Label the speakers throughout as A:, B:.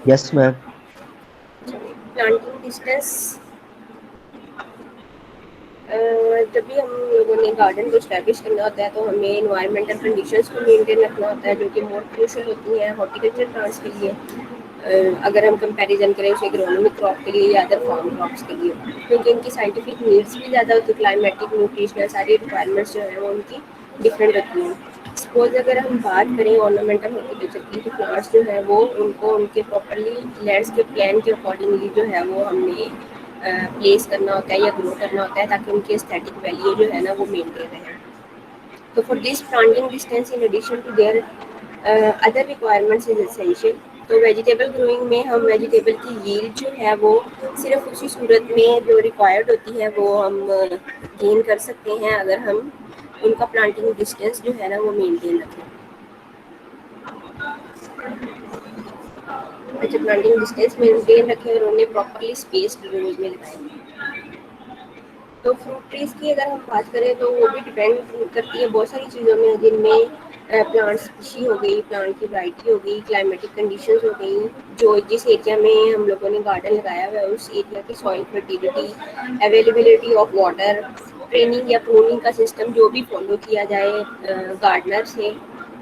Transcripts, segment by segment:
A: یس میم.
B: Planting distance جب بھی ہم لوگوں نے گارڈن کو اسٹیبلش کرنا ہوتا ہے تو ہمیں انوائرمنٹل کنڈیشنز کو مینٹین رکھنا ہوتا ہے جو کہ مور کروشل ہوتی ہیں ہارٹیکلچر پلانٹس کے لیے. اگر ہم کمپیریزن کریں اسے اگرونومک کراپ کے لیے یا ادر فارم کراپس کے لیے کیونکہ ان کی سائنٹیفک نیڈس بھی زیادہ ہوتی ہے. کلائمیٹک نیوٹریشنل ساری ریکوائرمنٹس جو ہیں وہ ان کی ڈفرینٹ رہتی ہیں. سپوز اگر ہم بات کریں آرنامنٹل ہارٹیکلچر کی تو پلانٹس جو ہے وہ ان کو ان کے پراپرلی لینڈسکیپ پلان کے اکارڈنگلی جو ہے وہ ہم نے پلیس کرنا ہوتا ہے یا گرو کرنا ہوتا ہے تاکہ ان کی اسٹیٹک ویلیو جو ہے نا وہ مینٹین رہے. تو for this planting distance in addition to their other requirements is essential. تو ویجیٹیبل گروئنگ میں ہم ویجیٹیبل کی ییلڈ جو ہے وہ صرف اسی صورت میں جو ریکوائرڈ ہوتی ہے وہ ہم گین کر سکتے ہیں اگر ہم ان کا پلانٹنگ ڈسٹینس جو ہے نا وہ مینٹین رکھیں. اچھا پلانٹنگ ڈسٹینس مینٹین رکھیں اور انہیں پراپرلی اسپیسڈ روز میں لگائیں. تو فروٹ ٹریز کی اگر ہم بات کریں تو وہ بھی ڈپینڈ کرتی ہے بہت ساری چیزوں میں جن میں پلانٹ اسپیشی ہو گئی پلانٹ کی ورائٹی ہو گئی کلائمیٹک کنڈیشنز ہو گئی جو جس ایریا میں ہم لوگوں نے گارڈن لگایا ہوا ہے اس ایریا کی soil fertility availability of water training یا پروننگ کا سسٹم جو بھی فالو کیا جائے گارڈنر سے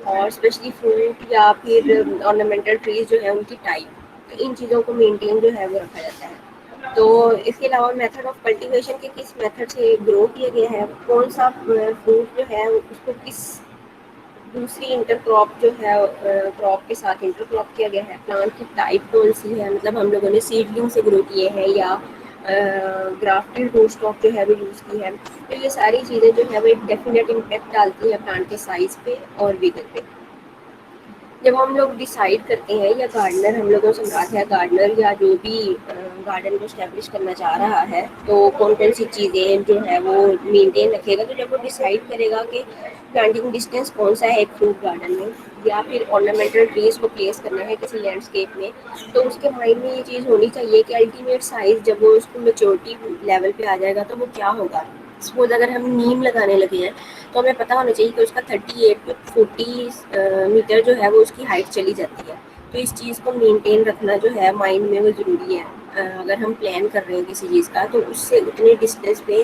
B: اور اسپیشلی فروٹ یا پھر آرنامنٹل ٹریز جو ہے ان کی ٹائپ ان چیزوں کو مینٹین جو ہے وہ رکھا جاتا ہے. تو اس کے علاوہ میتھڈ آف کلٹیویشن کے کس میتھڈ سے گرو کیا گیا ہے کون سا فروٹ جو ہے اس کو کس دوسری انٹر کراپ جو ہے کراپ کے ساتھ انٹر کراپ کیا گیا ہے پلانٹ کی ٹائپ کون سی ہے مطلب ہم لوگوں نے سیڈلنگ سے گرو کیے ہیں یا گرافٹڈ روٹ اسٹاک جو ہے وہ یوز کی ہے. تو یہ ساری چیزیں جو ہے وہ ایک ڈیفینیٹ امپیکٹ ڈالتی ہے پلانٹ کے سائز پہ اور ویگر پہ. جب ہم لوگ ڈیسائیڈ کرتے ہیں یا گارڈنر ہم لوگوں سے مراد ہے گارڈنر یا جو بھی گارڈن کو اسٹیبلش کرنا چاہ رہا ہے تو کون کون سی چیزیں جو ہے وہ مینٹین رکھے گا. تو جب وہ ڈیسائڈ کرے گا کہ پلانٹنگ ڈسٹینس کون سا ہے ایک فروٹ گارڈن میں یا پھر آرنامنٹل ٹریز کو پلیس کرنا ہے کسی لینڈسکیپ میں تو اس کے مائنڈ میں یہ چیز ہونی چاہیے کہ الٹیمیٹ سائز جب وہ اس کو میچورٹی لیول پہ آ جائے گا تو وہ کیا ہوگا. سپوز اگر ہم نیم لگانے لگے ہیں تو ہمیں پتہ ہونا چاہیے کہ اس کا 38 to 40 میٹر جو ہے وہ اس کی ہائٹ چلی جاتی ہے. تو اس چیز کو مینٹین رکھنا جو ہے مائنڈ میں وہ ضروری ہے. اگر ہم پلان کر رہے ہیں کسی چیز کا تو اس سے اتنے ڈسٹینس پہ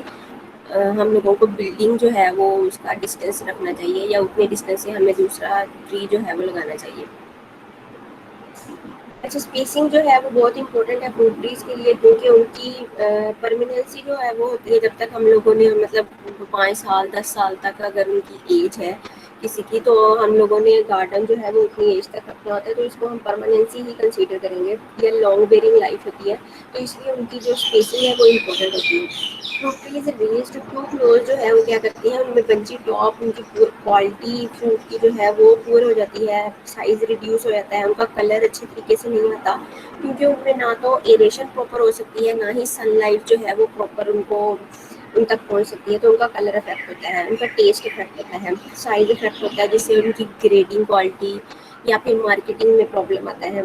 B: ہم لوگوں کو بلڈنگ جو ہے وہ اس کا ڈسٹینس رکھنا چاہیے یا اتنے ڈسٹینس سے ہمیں دوسرا ٹری جو ہے وہ لگانا چاہیے. اچھا اسپیسنگ جو ہے وہ بہت امپورٹنٹ ہے فروٹ ٹریز کے لیے کیونکہ ان کی پرمیننسی جو ہے وہ ہوتی ہے جب تک ہم لوگوں نے مطلب 5 سال 10 سال تک اگر ان کی ایج ہے کسی کی تو ہم لوگوں نے گارڈن جو ہے وہ اتنی ایج تک رکھنا ہوتا ہے تو اس کو ہم پرماننسی ہی کنسیڈر کریں گے. یا لانگ بیئرنگ لائف ہوتی ہے تو اس لیے ان کی جو اسپیسنگ ہے وہ امپورٹنٹ ہوتی ہے. Fruit trees raised too close جو ہے وہ کیا کرتی ہیں ان میں بنچی ٹاپ ان کی کوالٹی فروٹ کی جو ہے وہ پور ہو جاتی ہے سائز ریڈیوس ہو جاتا ہے ان کا کلر اچھے طریقے سے نہیں آتا کیونکہ ان میں نہ تو ایریشن پراپر ہو سکتی ہے نہ ہی سن لائٹ جو ہے وہ پراپر ان کو ان تک پہنچ سکتی ہے. تو ان کا کلر افیکٹ ہوتا ہے ان کا ٹیسٹ افیکٹ ہوتا ہے سائز افیکٹ ہوتا ہے جس سے ان کی گریڈنگ کوالٹی یا پھر مارکیٹنگ میں پرابلم آتا ہے.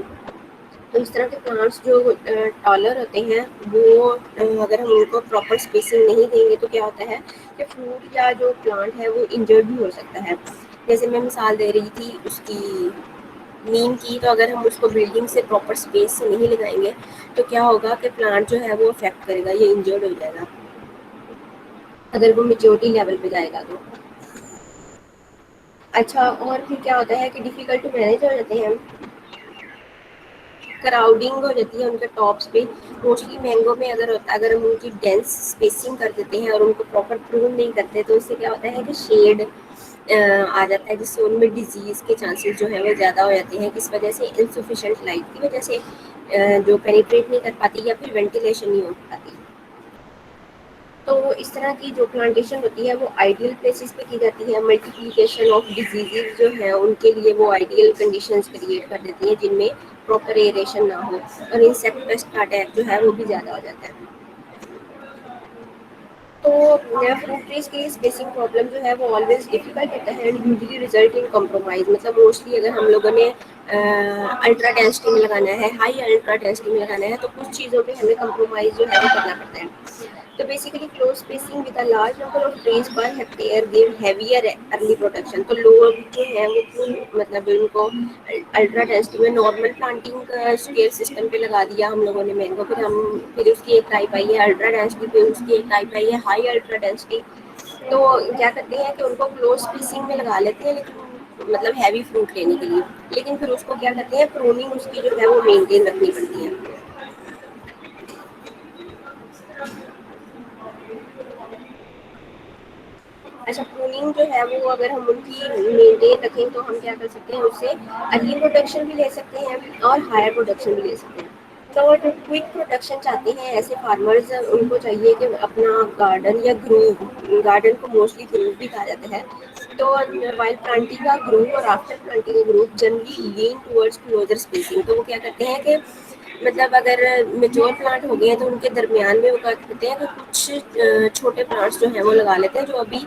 B: تو اس طرح کے پلانٹس جو ٹالر ہوتے ہیں وہ اگر ہم ان کو پراپر اسپیسنگ نہیں دیں گے تو کیا ہوتا ہے کہ فروٹ یا جو پلانٹ ہے وہ انجرڈ بھی ہو سکتا ہے. جیسے میں مثال دے رہی تھی اس کی نیم کی تو اگر ہم اس کو بلڈنگ سے پراپر اسپیس سے نہیں لگائیں گے تو کیا ہوگا کہ پلانٹ جو ہے وہ افیکٹ کرے گا یہ انجرڈ ہو جائے گا اگر وہ میچورٹی لیول پہ جائے گا تو. اچھا اور پھر کیا ہوتا ہے کہ ڈیفیکلٹ ٹو مینیج ہو جاتے ہیں کراؤڈنگ ہو جاتی ہے ان کے ٹاپس پہ. موسٹلی مینگو میں اگر ہم ان کی ڈینس اسپیسنگ کر دیتے ہیں اور ان کو پراپر پرون نہیں کرتے تو اس سے کیا ہوتا ہے کہ شیڈ آ جاتا ہے جس سے ان میں ڈیزیز کے چانسز جو ہے وہ زیادہ ہو جاتے ہیں کس وجہ سے انسفیشینٹ لائٹ کی وجہ سے جو پینیٹریٹ نہیں کر پاتی یا پھر وینٹیلیشن نہیں ہو پاتی. تو اس طرح کی جو پلانٹیشن ہوتی ہے وہ آئیڈیل پلیسز پہ کی جاتی ہے. ملٹیپلیکیشن آف ڈیزیزز جو ہیں ان کے لیے وہ آئیڈیل کنڈیشنز کریٹ کر دیتی ہیں جن میں پراپر ایریشن نہ ہو اور انسیکٹ پیسٹ کا اٹیک جو ہے وہ بھی زیادہ ہو جاتا ہے. تو فروٹ ٹریز کی اسپیسنگ پرابلم جو ہے وہ آلویز ڈیفیکلٹ ہوتا ہے and usually result in compromise. مطلب موسٹلی اگر ہم لوگوں نے الٹرا ٹیسٹنگ لگانا ہے ہائی الٹرا ٹیسٹنگ لگانا ہے تو کچھ چیزوں پہ ہمیں کمپرومائز جو ہے وہ کرنا پڑتا ہے. تو basically close spacing with large number of trees per hectare give heavier early production. تو لوگ جو ہیں وہ مطلب ان کو الٹرا ڈینسٹی میں نارمل پلانٹنگ کا اسکیل سسٹم پہ لگا دیا ہم لوگوں نے مینگو. پھر اس کی ایک ٹائپ آئی ہے الٹرا ڈینسٹی, پھر اس کی ایک ٹائپ آئی ہے ہائی الٹرا ڈینسٹی. تو کیا کرتے ہیں کہ ان کو کلوز اسپیسنگ میں لگا لیتے ہیں لیکن مطلب ہیوی فروٹ لینے کے لیے, لیکن پھر اس کو کیا کرتے ہیں پروننگ اس کی جو ہے وہ مینٹین رکھنی پڑتی ہے. اچھا پروننگ جو ہے وہ اگر ہم ان کی مینٹین رکھیں تو ہم کیا کر سکتے ہیں, اس سے ارلی پروڈکشن بھی لے سکتے ہیں اور ہائر پروڈکشن بھی لے سکتے ہیں. تو جو کوئک پروڈکشن چاہتے ہیں ایسے فارمرز, ان کو چاہیے کہ اپنا گارڈن یا گارڈن کو موسٹلی گرو بھی کہا جاتا ہے. تو وائل پلانٹنگ کا گرو اور آفٹر پلانٹنگ کا گرو جنرلی لین ٹورڈز کلوزر اسپیسنگ. تو وہ کیا کرتے ہیں کہ مطلب اگر میچور پلانٹ ہو گئے ہیں تو ان کے درمیان میں وہ کیا کرتے ہیں کہ کچھ چھوٹے پلانٹس جو ہیں وہ لگا لیتے ہیں جو ابھی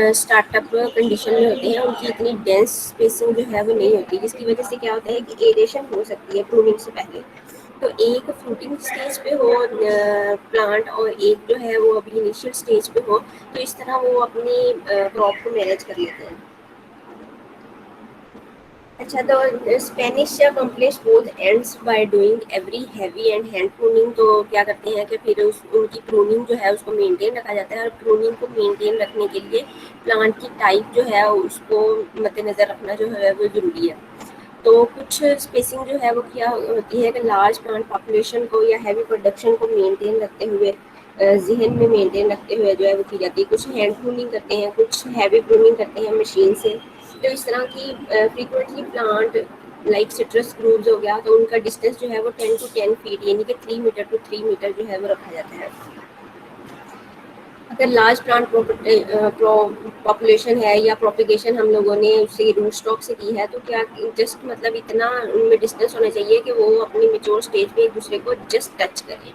B: اسٹارٹ اپ کنڈیشن میں ہوتے ہیں. ان کی اتنی ڈینس اسپیسنگ جو ہے وہ نہیں ہوتی, جس کی وجہ سے کیا ہوتا ہے کہ ایریشن ہو سکتی ہے پروننگ سے پہلے. تو ایک فروٹنگ اسٹیج پہ ہو پلانٹ اور ایک جو ہے وہ ابھی انیشیل اسٹیج پہ ہو, تو اس طرح وہ اپنی کراپ کو مینیج کر لیتے ہیں. اچھا تو Spanish accomplish both ends by doing every heavy and hand pruning. تو کیا کرتے ہیں کہ پھر ان کی پروننگ جو ہے اس کو مینٹین رکھا جاتا ہے, اور پروننگ کو مینٹین رکھنے کے لیے پلانٹ کی ٹائپ جو ہے اس کو مد نظر رکھنا جو ہے وہ ضروری ہے. تو کچھ اسپیسنگ جو ہے وہ کیا ہوتی ہے کہ لارج پلانٹ پاپولیشن کو یا ہیوی پروڈکشن کو مینٹین رکھتے ہوئے, ذہن میں مینٹین رکھتے ہوئے جو ہے وہ کی جاتی ہے. کچھ ہینڈ پروننگ کرتے ہیں, کچھ ہیوی پروننگ کرتے ہیں مشین سے. تو اس طرح کی فریکوینٹلی پلانٹ لائک سٹرس گروز ہو گیا, تو ان کا ڈسٹینس جو ہے وہ 10 to 10 feet یعنی کہ 3 میٹر ٹو 3 میٹر جو ہے وہ رکھا جاتا ہے. اگر لارج پلانٹ پاپولیشن ہے یا پروپیگیشن ہم لوگوں نے اسے روٹ اسٹاک سے کی ہے, تو کیا جسٹ مطلب اتنا ان میں ڈسٹینس ہونا چاہیے کہ وہ اپنی میچور اسٹیج پہ ایک دوسرے کو جسٹ ٹچ کریں.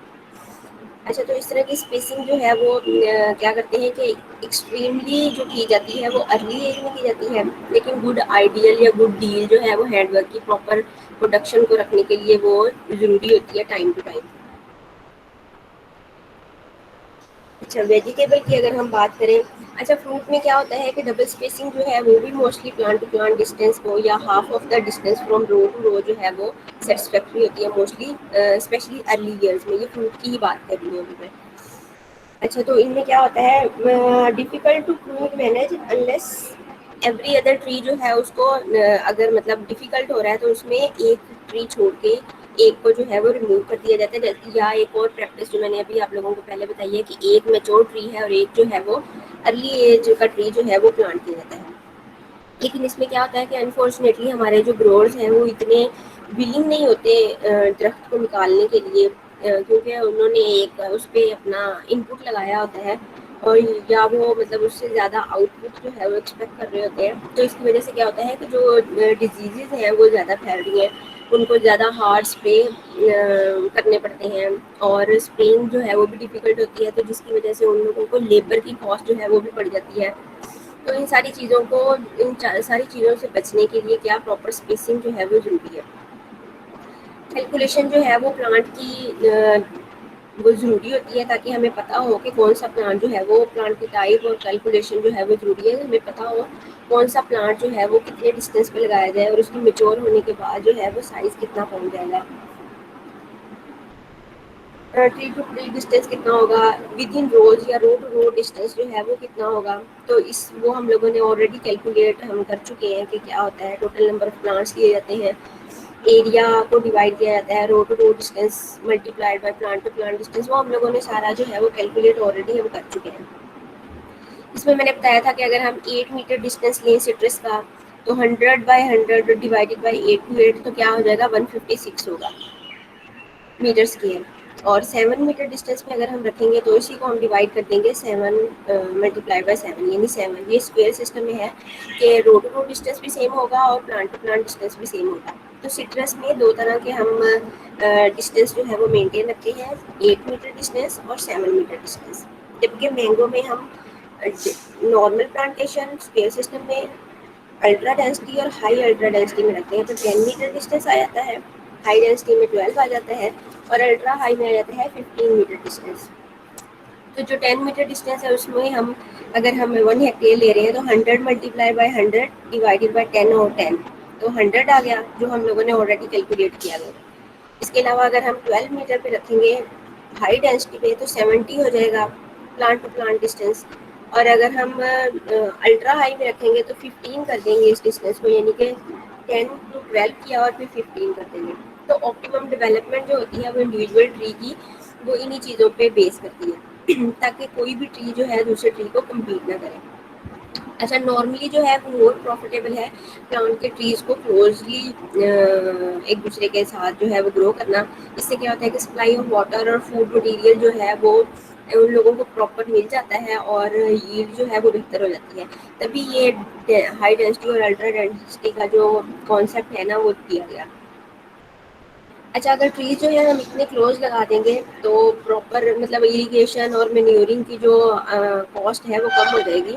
B: اچھا تو اس طرح کی اسپیسنگ جو ہے وہ کیا کرتے ہیں کہ ایکسٹریملی جو کی جاتی ہے وہ ارلی ایج میں کی جاتی ہے, لیکن گڈ آئیڈیل یا گڈ ڈیل جو ہے وہ ہینڈ ورک کی پراپر پروڈکشن کو رکھنے کے لیے وہ ضروری ہوتی ہے ٹائم ٹو ٹائم. اچھا ویجیٹیبل کی اگر ہم بات کریں, اچھا فروٹ میں کیا ہوتا ہے کہ ڈبل اسپیسنگ جو ہے وہ بھی mostly plant to plant distance کو یا half of the distance from row to row جو ہے وہ سیٹسفیکٹری ہوتی ہے موسٹلی, اسپیشلی ارلی ایئرس میں. یہ فروٹ کی ہی بات کر رہی ہوں ابھی میں. اچھا تو ان میں کیا ہوتا ہے difficult to prove manage unless every other tree جو ہے اس کو اگر مطلب ڈیفیکلٹ ہو رہا ہے تو اس میں ایک ٹری چھوڑ کے ایک کو جو ہے وہ ریموو کر دیا جاتا ہے. یا ایک اور پریکٹس جو میں نے ابھی آپ لوگوں کو پہلے بتائی ہے کہ ایک میچور ٹری ہے اور ایک جو ہے وہ ارلی ایج کا ٹری جو ہے وہ پلانٹ کیا جاتا ہے. لیکن اس میں کیا ہوتا ہے کہ انفارچونیٹلی ہمارے جو گروورز ہیں وہ اتنے ولنگ نہیں ہوتے درخت کو نکالنے کے لیے, کیونکہ انہوں نے ایک اس پہ اپنا ان پٹ لگایا ہوتا ہے, اور یا وہ مطلب اس سے زیادہ آؤٹ پٹ جو ہے وہ ایکسپیکٹ کر رہے ہوتے ہیں. تو اس کی وجہ سے کیا ہوتا ہے کہ جو ڈیزیزز ہیں وہ زیادہ پھیل رہی ہیں, ان کو زیادہ ہارڈ اسپرے کرنے پڑتے ہیں, اور اسپرینگ جو ہے وہ بھی ڈیفیکلٹ ہوتی ہے, تو جس کی وجہ سے ان لوگوں کو لیبر کی کاسٹ جو ہے وہ بھی بڑھ جاتی ہے. تو ان ساری چیزوں کو ان ساری چیزوں سے بچنے کے لیے کیا پراپر اسپیسنگ جو ہے وہ ضروری ہے. کیلکولیشن جو ہے وہ پلانٹ کی وہ ضروری ہوتی ہے تاکہ ہمیں پتہ ہو کہ کون سا پلانٹ جو ہے وہ پلانٹ کی ٹائپ اور کیلکولیشن جو ہے وہ ضروری ہے. ہمیں پتہ ہو کون سا پلانٹ جو ہے وہ کتنے ڈسٹینس پہ لگایا جائے, اور اس کی میچور ہونے کے بعد جو ہے وہ سائز کتنا پہنچ جائے گا, ٹری ٹو ٹری ڈسٹینس کتنا ہوگا, ود ان روز یا رو ٹو رو ڈسٹینس جو ہے وہ کتنا ہوگا. تو وہ ہم لوگوں نے آلریڈی کیلکولیٹ ہم کر چکے ہیں کہ کیا ہوتا ہے. ٹوٹل نمبر آف پلانٹس لیے جاتے ہیں, ایریا کو ڈیوائڈ کیا جاتا ہے, row to row distance multiplied by plant to plant distance, وہ ہم لوگوں نے سارا جو ہے وہ کیلکولیٹ آلریڈی ہم کر چکے ہیں. اس میں نے بتایا تھا کہ اگر ہم 8 میٹر ڈسٹینس لیں سٹرس کا, تو 100/100 ڈیوائڈیڈ بائی 8 to 8 تو کیا ہو جائے گا 156 ہوگا میٹر اسکیئر. اور 7 میٹر ڈسٹینس میں اگر ہم رکھیں گے تو اسی کو ہم ڈیوائڈ کر دیں گے 7 ملٹیپلائی بائی 7 یعنی 7. یہ اسکوئر سسٹم میں ہے کہ رو ٹو رو ڈسٹینس بھی سیم ہوگا اور پلانٹ ٹو پلانٹ ڈسٹینس بھی سیم ہوگا. تو سٹرس میں دو طرح کے ہم ڈسٹینس جو ہے وہ مینٹین رکھتے ہیں, 8 میٹر ڈسٹینس اور 7 میٹر ڈسٹینس. جبکہ مینگو میں ہم نارمل پلانٹیشن اسکوئر سسٹم میں الٹرا ڈینسٹی اور ہائی الٹرا ڈینسٹی میں رکھتے ہیں, تو 10 میٹر ڈسٹینس آ جاتا ہے, ہائی ڈینسٹی میں 12 آ جاتا ہے, اور الٹرا ہائی میں آ جاتا ہے 15 میٹر ڈسٹینس. تو جو 10 میٹر ڈسٹینس ہے اس میں ہم اگر ہم 1 ہیکٹیئر لے رہے ہیں تو 100 × 100 / 100 تو 100 آ گیا جو ہم لوگوں نے آلریڈی کیلکولیٹ کیا ہے. اس کے علاوہ اگر ہم 12 میٹر پہ رکھیں گے ہائی ڈینسٹی پہ تو 70 ہو جائے گا پلانٹ ٹو پلانٹ ڈسٹینس. اور اگر ہم الٹرا ہائی میں رکھیں گے تو 15 کر دیں گے اس ڈسٹینس کو, یعنی کہ 10 × 12 کیا اور پھر 15 کر دیں گے. تو آپٹیمم ڈیولپمنٹ جو ہوتی ہے وہ انڈیویجول ٹری کی وہ انہی چیزوں پہ بیس کرتی ہے تاکہ کوئی بھی ٹری جو ہے دوسرے ٹری کو کمپیٹ نہ کرے. اچھا نارملی جو ہے وہ مور پروفیٹیبل ہے پلانٹ کے ٹریز کو کلوزلی ایک دوسرے کے ساتھ جو ہے وہ گرو کرنا. اس سے کیا ہوتا ہے کہ سپلائی آف واٹر اور فوڈ مٹیریل جو ہے وہ ان لوگوں کو پراپر مل جاتا ہے اور ییلڈ جو ہے وہ بہتر ہو جاتی ہے. تبھی یہ ہائی ڈینسٹی اور الٹرا ڈینسٹی کا جو کانسیپٹ ہے نا وہ دیا گیا. اچھا اگر ٹریز جو ہے ہم اتنے کلوز لگا دیں گے تو پراپر مطلب اریگیشن اور مینیورنگ کی جو کاسٹ ہے وہ کم ہو جائے گی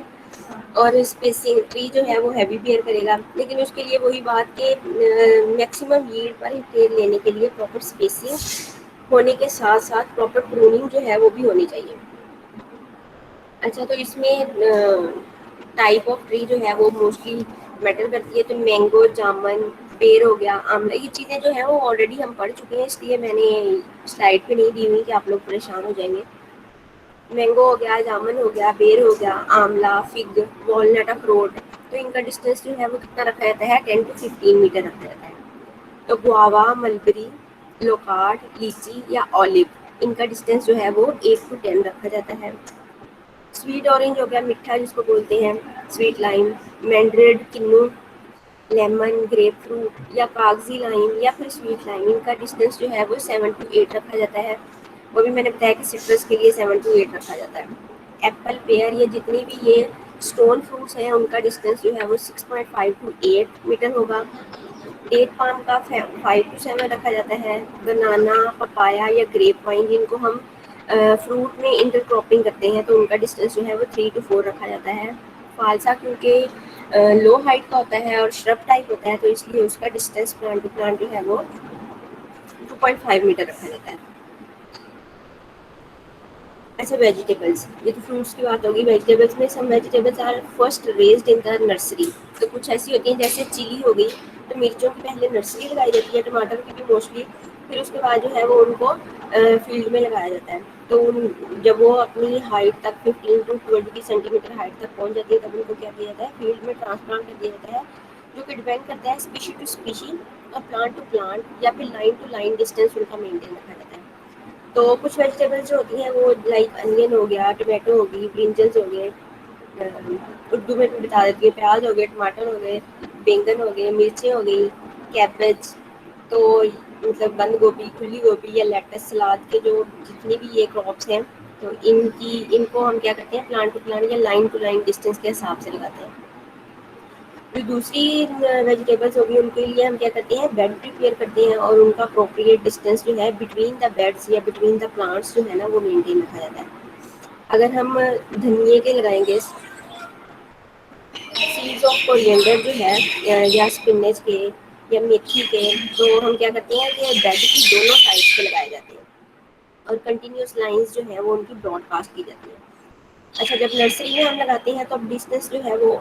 B: اور اسپیسنگ ٹری جو ہے وہ ہیوی بیئر کرے گا. لیکن اس کے لیے وہی بات کہ میکسیمم ییلڈ پر ہیکٹیئر لینے کے لیے پراپر اسپیسنگ ہونے کے ساتھ ساتھ پراپر پروننگ جو ہے وہ بھی ہونی چاہیے. اچھا تو اس میں ٹائپ آف ٹری جو ہے وہ موسٹلی میٹر کرتی ہے. تو مینگو, جامن, پیر ہو گیا, آملہ, یہ چیزیں جو ہے وہ آلریڈی ہم پڑھ چکے ہیں اس لیے میں نے سلائڈ پہ نہیں دی ہوئی کہ آپ لوگ پریشان ہو جائیں گے. مینگو ہو گیا, جامن ہو گیا, بیر ہو گیا, آملہ, فگ, والنٹ, اخروٹ, تو ان کا ڈسٹینس جو ہے وہ کتنا رکھا جاتا ہے 10 × 15 میٹر رکھا جاتا ہے. تو گووا, ملبری, لوکارٹ, لیچی یا اولیو ان کا ڈسٹینس جو ہے وہ 8 × 10 رکھا جاتا ہے. سویٹ اورنج ہو گیا میٹھا جس کو بولتے ہیں, سویٹ لائم, مینڈریڈ, کنو, لیمن, گریپ فروٹ یا کاغذی لائم یا پھر سویٹ لائم ان کا ڈسٹینس جو ہے وہ 7 × 8 رکھا جاتا ہے. وہ بھی میں نے بتایا کہ سٹرس کے لیے 7 × 8 رکھا جاتا ہے. ایپل, پیئر یا جتنی بھی یہ اسٹون فروٹس ہیں ان کا ڈسٹینس جو ہے وہ 6.5 × 8 میٹر ہوگا. ڈیٹ پام کا 5 × 7 رکھا جاتا ہے. بنانا, پپایا یا گریپ وائن جن کو ہم فروٹ میں انٹر کراپنگ کرتے ہیں تو ان کا ڈسٹینس جو ہے وہ 3 × 4 رکھا جاتا ہے. فالسا کیونکہ لو ہائٹ کا ہوتا ہے اور شرب ٹائپ ہوتا ہے تو اس لیے اس کا ڈسٹینس پلانٹ ٹو پلانٹ جو ہے وہ 2.5 میٹر رکھا جاتا ہے. ایسے ویجیٹیبلس, یہ تو فروٹس کی بات ہوگی. ویجیٹیبلس میں some vegetables are first raised in the nursery. تو کچھ ایسی ہوتی ہیں جیسے چلی ہو گئی تو مرچوں کی پہلے نرسری لگائی جاتی ہے, ٹماٹر کی بھی موسٹلی, پھر اس کے بعد جو ہے وہ ان کو فیلڈ میں لگایا جاتا ہے. تو جب وہ اپنی ہائٹ تک 15 ٹو 20 سینٹی میٹر ہائٹ تک پہنچ جاتی ہے تب ان کو کیا کیا جاتا ہے فیلڈ میں ٹرانسپلانٹ کر دیا جاتا ہے, جو کہ ڈیپینڈ کرتا ہے اسپیشی ٹو اسپیشی اور پلانٹ ٹو پلانٹ یا پھر لائن ٹو لائن ڈسٹینس ان کا مینٹین رکھا جاتا ہے. تو کچھ ویجیٹیبل جو ہوتی ہیں وہ لائک انین ہو گیا, ٹمیٹو ہوگی, برنجلس ہو گئے, اردو میں بتا دیتی ہے پیاز ہو گئے, ٹماٹر ہو گئے, بینگن ہو گئے, مرچیں ہو گئی, کیبج, تو مطلب بند گوبھی, پھلی گوبھی یا لیٹس, سلاد کے جو جتنی بھی یہ کراپس ہیں تو ان کو ہم کیا کرتے ہیں پلانٹ ٹو پلانٹ یا لائن ٹو لائن ڈسٹینس کے حساب سے لگاتے ہیں. جو دوسری ویجیٹیبلس ہوگی ان کے لیے ہم کیا کرتے ہیں بیڈ پریپیئر کرتے ہیں اور ان کا اپروپریٹ ڈسٹینس جو ہے بٹوین دا بیڈس یا بٹوین دا پلانٹس جو ہے نا وہ مینٹین رکھا جاتا ہے. اگر ہم دھنیے کے لگائیں گے سیڈس آف کورینڈر جو ہے یا اسپنچ کے یا میتھی کے, تو ہم کیا کرتے ہیں کہ بیڈ کی دونوں سائڈ پہ لگائے جاتے ہیں اور کنٹینیوس لائنس جو ہے وہ ان کی براڈ کاسٹ کی جاتی ہے. اچھا جب نرسری میں ہم لگاتے ہیں تو اب ڈسٹینس جو ہے وہ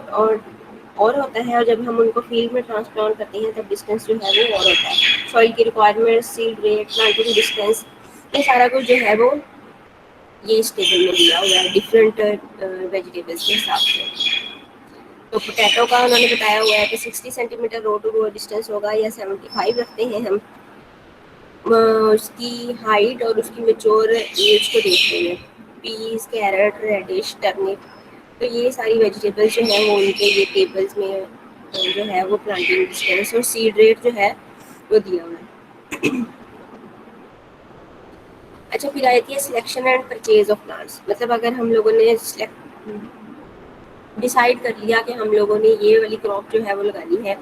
B: اور ہوتا ہے, اور جب ہم ان کو فیلڈ میں ٹرانسپلانٹ کرتے ہیں تب ڈسٹینس جو ہے وہ اور ہوتا ہے. سوئل کی requirement, seed rate, planting distance, یہ سارا کچھ جو ہے وہ یہ اس ٹیبل میں دیا ہوا ہے ڈفرینٹ ویجیٹیبلس کے حساب سے. تو پوٹیٹو کا انہوں نے بتایا ہوا ہے کہ 60 centimeter row to row distance ہوگا یا 75 رکھتے ہیں ہم اس کی ہائٹ اور اس کی میچور ایج کو دیکھتے ہیں. پیس, کیرٹ, ریڈش, ٹرنپ, تو یہ ساری ویجیٹیبلس جو ہیں وہ ان کے یہ ٹیبلس میں جو ہے وہ پلانٹنگ ڈسٹینس اور سیڈ ریٹ جو ہے وہ دیا ہوا ہے. اچھا پھر آتی ہے selection and purchase of plants. مطلب اگر ہم لوگوں نے ڈیسائیڈ کر لیا کہ ہم لوگوں نے یہ والی کراپ جو ہے وہ لگانی ہے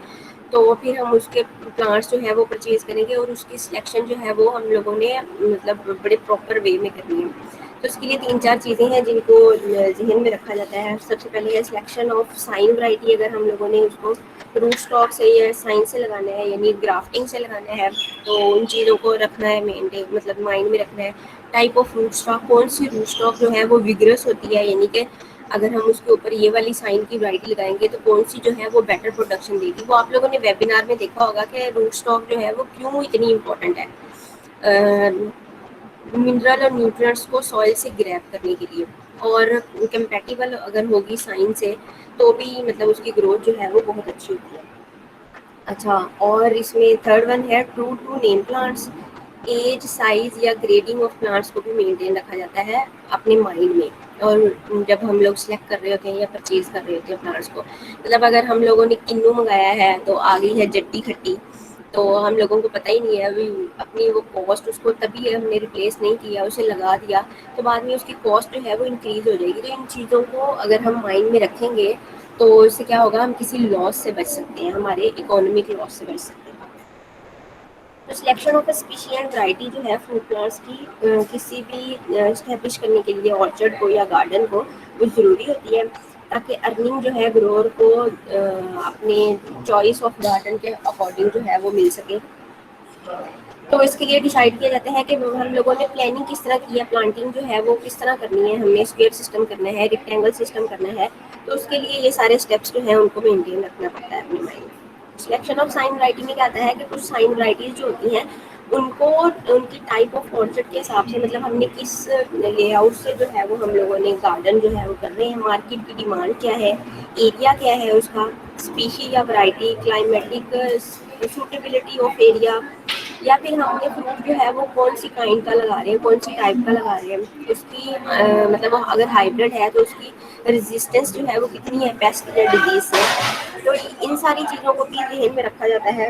B: تو پھر ہم اس کے پلانٹس جو ہے وہ پرچیز کریں گے اور اس کی سلیکشن جو ہے وہ ہم لوگوں نے مطلب بڑے پراپر وے میں کرنی ہے. تو اس کے لیے 3-4 چیزیں ہیں جن کو ذہن میں رکھا جاتا ہے. سب سے پہلے ہے سلیکشن آف سائن ورائٹی. اگر ہم لوگوں نے اس کو روٹ اسٹاک سے یا سائنس سے لگانا ہے یعنی گرافٹنگ سے لگانا ہے تو ان چیزوں کو رکھنا ہے مینٹین مطلب مائنڈ میں رکھنا ہے. ٹائپ آف روٹ اسٹاک کون سی روٹ اسٹاک جو ہے وہ ویگرس ہوتی ہے یعنی کہ اگر ہم اس کے اوپر یہ والی سائن کی ورائٹی لگائیں گے تو کون سی جو ہے وہ بیٹر پروڈکشن دے گی. وہ آپ لوگوں نے ویبینار میں دیکھا ہوگا کہ روٹ اسٹاک جو ہے وہ کیوں اتنی امپورٹنٹ ہے منرل اور نیوٹرینٹس کو سوئل سے گریب کرنے کے لیے. اور کمپیٹیبل اگر ہوگی سائنس سے تو بھی مطلب اس کی گروتھ جو ہے وہ بہت اچھی ہوتی ہے. اچھا اور اس میں تھرڈ ون ہے true to name plants. Age size یا گریڈنگ آف پلانٹس کو بھی مینٹین رکھا جاتا ہے اپنے مائنڈ میں. اور جب ہم لوگ سلیکٹ کر رہے ہوتے ہیں یا پرچیز کر رہے ہوتے ہیں پلانٹس کو مطلب اگر ہم لوگوں نے کنو منگایا ہے تو آ گئی ہے جٹی کھٹی تو ہم لوگوں کو پتہ ہی نہیں ہے ابھی اپنی وہ کاسٹ اس کو تبھی ہم نے ریپلیس نہیں کیا اسے لگا دیا تو بعد میں اس کی کاسٹ جو ہے وہ انکریز ہو جائے گی. تو ان چیزوں کو اگر ہم مائنڈ میں رکھیں گے تو اس سے کیا ہوگا ہم کسی لاس سے بچ سکتے ہیں ہمارے اکانومک لاس سے بچ سکتے ہیں. تو selection of a species and variety جو ہے فروٹ پلانٹس کی کسی بھی اسٹیبلش کرنے کے لیے آرچرڈ کو یا گارڈن کو وہ ضروری ہوتی ہے تاکہ ارننگ جو ہے گروور کو اپنے چوائس آف گارڈن کے اکارڈنگ جو ہے وہ مل سکے. تو اس کے لیے ڈیسائیڈ کیا جاتا ہے کہ ہم لوگوں نے پلاننگ کس طرح کی ہے پلانٹنگ جو ہے وہ کس طرح کرنی ہے. ہم نے اسکوئر سسٹم کرنا ہے ریکٹینگل سسٹم کرنا ہے تو اس کے لیے یہ سارے اسٹیپس جو ہیں ان کو مینٹین رکھنا پڑتا ہے اپنے مائنڈ میں. سلیکشن آف سائن ورائٹی میں کیا آتا ہے کہ کچھ سائن ورائٹیز جو ہوتی ہیں ان کو ان کی ٹائپ آف آرچڈ کے حساب سے مطلب ہم نے کس لے آؤٹ سے جو ہے وہ ہم لوگوں نے گارڈن جو ہے وہ کر رہے ہیں. مارکیٹ کی ڈیمانڈ کیا ہے ایریا کیا ہے اس کا اسپیشی یا variety climatic suitability of area یا پھر ہم نے فروٹ جو ہے وہ کون سی کائنڈ کا لگا رہے ہیں کون سی ٹائپ کا لگا رہے ہیں اس کی مطلب اگر ہائیبریڈ ہے تو اس کی ریزسٹینس جو ہے وہ کتنی ہے پیسٹ یا ڈیزیز سے. تو ان ساری چیزوں کو بھی ذہن میں رکھا جاتا ہے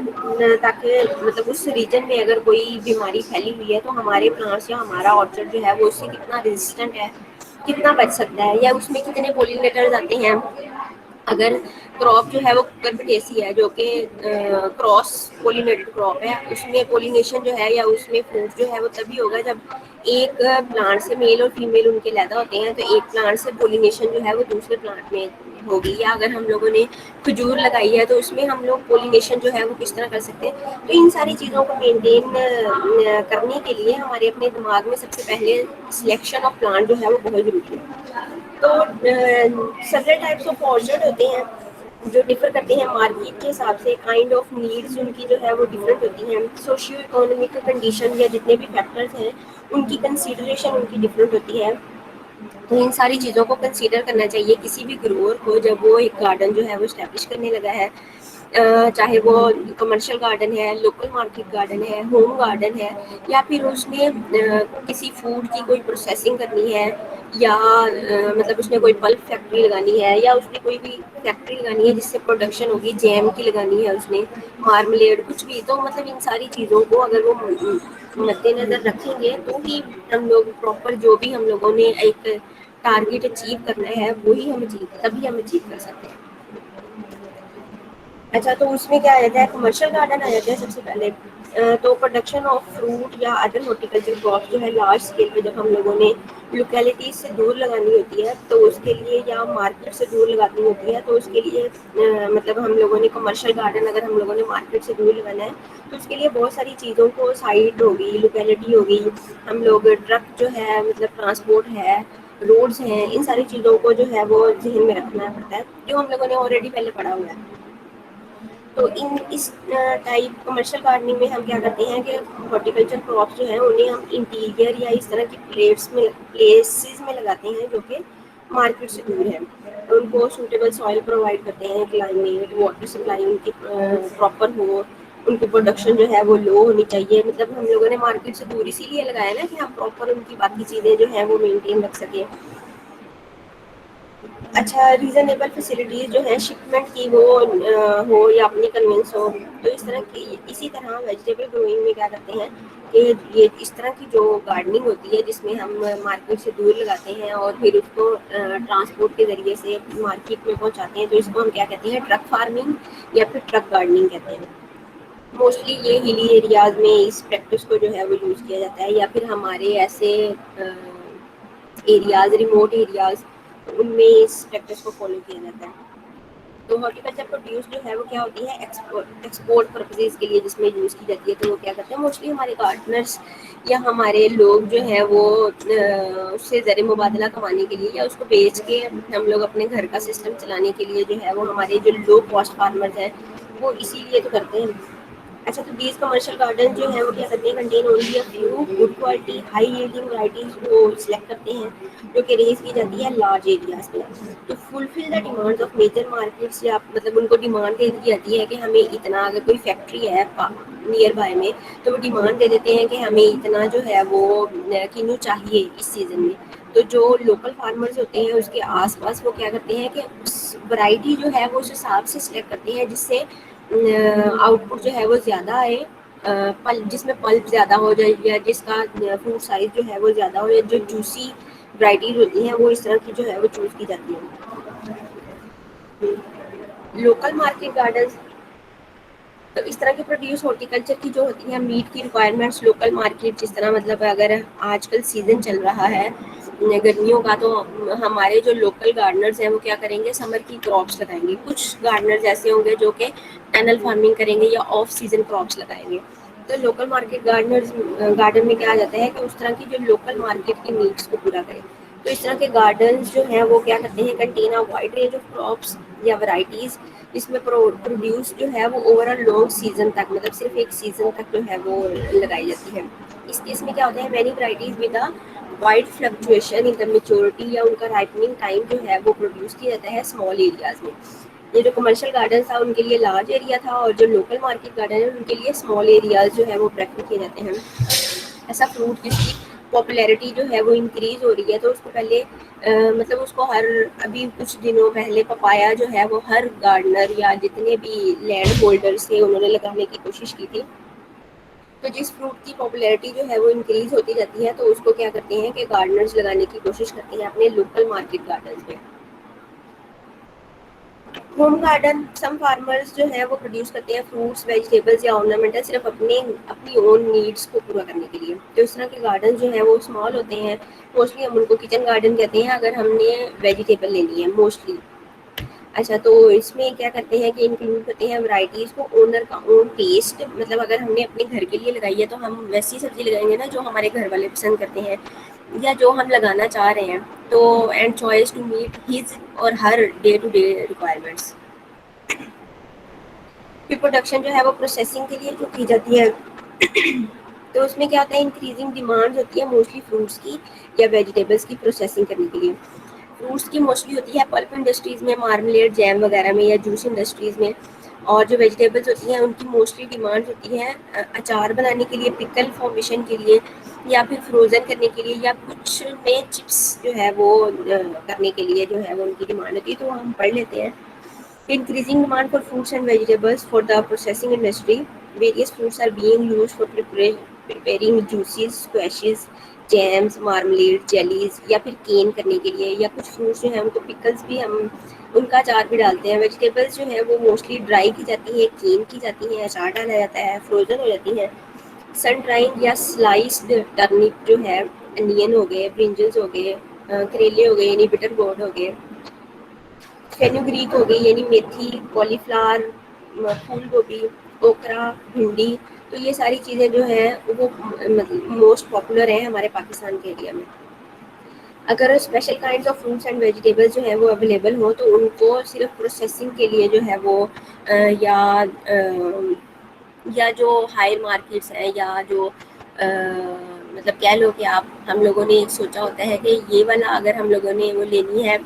B: تاکہ مطلب اس ریجن میں اگر کوئی بیماری پھیلی ہوئی ہے تو ہمارے پلانٹس یا ہمارا آرچڈ جو ہے وہ اس سے کتنا ریزسٹنٹ ہے کتنا بچ سکتا ہے یا اس میں کتنے پولینیٹرز آتے ہیں. اگر کراپ جو ہے وہ کربٹیسی ہے جو کہ کراس پولینیٹڈ کراپ ہے اس میں پولینیشن جو ہے یا اس میں فروٹ جو ہے وہ تبھی ہوگا جب ایک پلانٹ سے میل اور فیمیل ان کے لیدا ہوتے ہیں تو ایک پلانٹ سے پولینیشن جو ہے وہ دوسرے پلانٹ میں ہوگی. یا اگر ہم لوگوں نے کھجور لگائی ہے تو اس میں ہم لوگ پولینیشن جو ہے وہ کس طرح کر سکتے ہیں. تو ان ساری چیزوں کو مینٹین کرنے کے لیے ہمارے اپنے دماغ میں سب سے پہلے سلیکشن آف پلانٹ جو ہے وہ بہت ضروری ہے. تو سیورل ٹائپس آف آرچڈ ہوتے ہیں جو ڈفر کرتے ہیں مارکیٹ کے حساب سے کائنڈ آف نیڈس ان کی جو ہے وہ ڈفرینٹ ہوتی ہیں. سوشیو اکنامک کنڈیشن یا جتنے بھی فیکٹرز ہیں ان کی کنسیڈریشن ان کی ڈفرینٹ ہوتی ہے. تو ان ساری چیزوں کو کنسیڈر کرنا چاہیے کسی بھی گروور کو جب وہ ایک گارڈن جو ہے وہ اسٹیبلش کرنے لگا ہے چاہے وہ کمرشل گارڈن ہے لوکل مارکیٹ گارڈن ہے ہوم گارڈن ہے یا پھر اس نے کسی فوڈ کی کوئی پروسیسنگ کرنی ہے یا مطلب اس نے کوئی بلک فیکٹری لگانی ہے یا اس نے کوئی بھی فیکٹری لگانی ہے جس سے پروڈکشن ہوگی جیم کی لگانی ہے اس نے مارملیٹ کچھ بھی. تو مطلب ان ساری چیزوں کو اگر وہ مد نظر رکھیں گے تو ہی ہم لوگ پراپر جو بھی ہم لوگوں نے ایک ٹارگیٹ اچیو کرنا ہے وہی ہم تبھی ہم اچیو کر سکتے ہیں. اچھا تو اس میں کیا آ جاتا ہے کمرشل گارڈن آ جاتا ہے سب سے پہلے. تو پروڈکشن آف فروٹ یا ادر ہارٹیکلچر کراپ جو ہے لارج اسکیل پہ جب ہم لوگوں نے لوکیلٹیز سے دور لگانی ہوتی ہے تو اس کے لیے یا مارکیٹ سے دور لگانی ہوتی ہے تو اس کے لیے مطلب ہم لوگوں نے کمرشل گارڈن اگر ہم لوگوں نے مارکیٹ سے دور لگانا ہے تو اس کے لیے بہت ساری چیزوں کو سائٹ ہوگی لوکیلٹی ہوگی ہم لوگ ٹرک جو ہے مطلب ٹرانسپورٹ ہے روڈس ہیں ان ساری چیزوں کو جو ہے وہ ذہن میں رکھنا پڑتا ہے جو ہم لوگوں نے آلریڈی پہلے پڑھا ہوا ہے. تو اس ٹائپ کمرشل گارڈننگ میں ہم کیا کرتے ہیں کہ ہارٹیکلچر کراپس جو ہیں انہیں ہم انٹیریئر یا اس طرح کی پلیسز میں لگاتے ہیں جو کہ مارکیٹ سے دور ہے. ان کو سوٹیبل سوائل پرووائڈ کرتے ہیں کلائمیٹ واٹر سپلائی ان کی پراپر ہو ان کی پروڈکشن جو ہے وہ لو ہونی چاہیے. مطلب ہم لوگوں نے مارکیٹ سے دور اسی لیے لگایا نا کہ ہم پراپر ان کی باقی چیزیں جو ہیں وہ مینٹین رکھ سکیں. اچھا ریزنیبل فیسلٹیز جو ہے شپمنٹ کی وہ ہو یا اپنی کنوینس ہو تو اس طرح کی اسی طرح ویجیٹیبل گروئنگ میں کیا کرتے ہیں کہ یہ اس طرح کی جو گارڈننگ ہوتی ہے جس میں ہم مارکیٹ سے دور لگاتے ہیں اور پھر اس کو ٹرانسپورٹ کے ذریعے سے مارکیٹ میں پہنچاتے ہیں تو اس کو ہم کیا کہتے ہیں ٹرک فارمنگ یا پھر ٹرک گارڈننگ کہتے ہیں. موسٹلی یہ ہلی ایریاز میں اس پریکٹس کو جو ہے وہ یوز کیا جاتا ہے یا پھر ہمارے ایسے ایریاز ریموٹ ایریاز ان میں اس پریکٹس کو فالو کیا جاتا ہے. تو ہارٹیکلچر پروڈیوس جو ہے وہ کیا ہوتی ہے ایکسپورٹ پرپزز کے لیے جس میں یوز کی جاتی ہے. تو وہ کیا کرتے ہیں موسٹلی ہمارے گارڈنرس یا ہمارے لوگ جو ہے وہ اس سے زر مبادلہ کمانے کے لیے یا اس کو بیچ کے ہم لوگ اپنے گھر کا سسٹم چلانے کے لیے جو ہے وہ ہمارے جو لو کاسٹ فارمرز ہیں وہ اسی لیے تو کرتے ہیں. اچھا تو دیز کمرشل گارڈن جو ہے وہ کیا کرتے ہیں contain only few good quality high yielding varieties کو سلیکٹ کرتے ہیں جو کہ ریز کی جاتی ہے لارج ایریاز میں to fulfil the demand of major markets. یا مطلب ان کو ڈیمانڈ دے دی جاتی ہے کہ ہمیں اتنا, اگر کوئی فیکٹری ہے نیئر بائی میں تو وہ ڈیمانڈ دے دیتے ہیں کہ ہمیں اتنا جو ہے وہ کینو چاہیے اس سیزن میں. تو جو لوکل فارمرز ہوتے ہیں اس کے آس پاس وہ کیا کرتے ہیں کہ اس ورائٹی جو ہے وہ اس حساب سے سلیکٹ کرتے ہیں جس سے آؤٹ پٹ جو ہے وہ زیادہ آئے, جس میں پلپ زیادہ ہو جائے یا جس کا فروٹ سائز جو ہے وہ زیادہ ہو, یا جو جوسی ورائٹیز ہوتی ہیں وہ اس طرح کی جو ہے وہ چوز کی جاتی ہیں. لوکل مارکیٹ گارڈنز تو اس طرح کے پروڈیوس ہارٹیکلچر کی جو ہوتی ہیں میٹ کی ریکوائرمنٹس لوکل مارکیٹ جس طرح مطلب اگر آج کل سیزن چل رہا ہے گرمیوں کا تو ہمارے جو لوکل گارڈنرز ہیں وہ کیا کریں گے سمر کی کراپس لگائیں گے. کچھ گارڈنرز ایسے ہوں گے جو کہ ٹنل فارمنگ کریں گے یا آف سیزن کراپس لگائیں گے. تو لوکل مارکیٹ گارڈن میں کیا آ جاتا ہے کہ اس طرح کی جو لوکل مارکیٹ کی نیڈس کو پورا کرے. تو اس طرح کے گارڈنس جو ہیں وہ کیا کرتے ہیں contain wide range of crops یا ورائٹیز اس میں پروڈیوس جو ہے وہ اوور آل لانگ سیزن تک مطلب صرف ایک سیزن تک جو ہے وہ لگائی جاتی ہے. اس کیس میں کیا ہوتا ہے many varieties with wide fluctuation in maturity یا ان کا رائپننگ ٹائم جو ہے وہ پروڈیوس کیا جاتا ہے اسمال ایریاز میں. یہ جو کمرشل گارڈن تھا ان کے لیے لارج ایریا تھا اور جو لوکل مارکیٹ گارڈن ہے ان کے لیے اسمال ایریاز جو ہے وہ پریفر کیے جاتے ہیں. ایسا فروٹ جس کی پاپولیرٹی جو ہے وہ انکریز ہو رہی ہے تو اس کو پہلے مطلب اس کو ہر ابھی کچھ دنوں پہلے پپایا جو ہے وہ ہر گارڈنر یا جتنے بھی لینڈ ہولڈرس تھے انہوں نے لگانے کی کوشش کی تھی. تو جس فروٹ کی پاپولیرٹی جو ہے وہ انکریز ہوتی جاتی ہے تو اس کو کیا کرتے ہیں کہ گارڈنرز لگانے کی کوشش کرتے ہیں اپنے لوکل مارکیٹ گارڈنز میں. ہوم گارڈن سم فارمرز جو ہے وہ پروڈیوس کرتے ہیں فروٹس ویجیٹیبلس یا آرنامنٹل صرف اپنی اون نیڈس کو پورا کرنے کے لیے. تو اس طرح کے گارڈن جو ہے وہ اسمال ہوتے ہیں موسٹلی ہم ان کو کچن گارڈن کہتے ہیں اگر ہم نے ویجیٹیبل لینی ہے موسٹلی. اچھا تو اس میں کیا کرتے ہیں کہ انکلوڈ کرتے ہیں ورائٹیز کو اونر کا اون ٹیسٹ مطلب اگر ہم نے اپنے گھر کے لیے لگائی ہے تو ہم ویسی سبزی لگائیں گے نا جو ہمارے گھر والے پسند کرتے ہیں یا جو ہم لگانا چاہ رہے ہیں. تو and choice to meet his or her day to day requirements. پھر پروڈکشن جو ہے وہ پروسیسنگ کے لیے جو کی جاتی ہے تو اس میں کیا ہوتا ہے انکریزنگ ڈیمانڈ ہوتی ہے موسٹلی فروٹس کی یا ویجیٹیبلس کی پروسیسنگ کرنے کے لیے. فروٹس کی موسٹلی ہوتی ہے پلپ انڈسٹریز میں مارملیٹ جیم وغیرہ میں یا جوس انڈسٹریز میں. اور جو ویجیٹیبلس ہوتی ہیں ان کی موسٹلی ڈیمانڈ ہوتی ہے اچار بنانے کے لیے پکل فارمیشن کے لیے یا پھر فروزن کرنے کے لیے یا کچھ میں چپس جو ہے وہ کرنے کے لیے جو ہے وہ ان کی ڈیمانڈ ہوتی ہے. تو ہم پڑھ لیتے ہیں increasing demand for fruits and vegetables for the processing industry. Various fruits are being used for preparing juices, squashes, jams marmalade jellies یا پھر کین کرنے کے لیے یا کچھ فروٹس جو ہیں ان کو پکلس بھی ہم ان کا اچار بھی ڈالتے ہیں. ویجیٹیبلس جو ہے وہ موسٹلی ڈرائی کی جاتی ہے کین کی جاتی ہے اچار ڈالا جاتا ہے فروزن ہو جاتی ہے. سن ڈرائنگ یا سلائسڈ ٹرنپ جو ہے انین ہو گئے برنجلس ہو گئے کریلے ہو گئے یعنی بٹر گوڈ ہو گئے فینوگریک ہو گئی یعنی میتھی کالی فلاور پھول گوبھی اوکرا بھنڈی. تو یہ ساری چیزیں جو ہیں وہ موسٹ پاپولر ہیں ہمارے پاکستان کے ایریا میں. اگر special kind of fruits and vegetable جو ہیں وہ اویلیبل ہوں تو ان کو صرف پروسیسنگ کے لیے جو ہے وہ یا یا جو ہائر مارکیٹس ہیں یا جو مطلب کہہ لو کہ آپ ہم لوگوں نے سوچا ہوتا ہے کہ یہ والا اگر ہم لوگوں نے وہ لینی ہے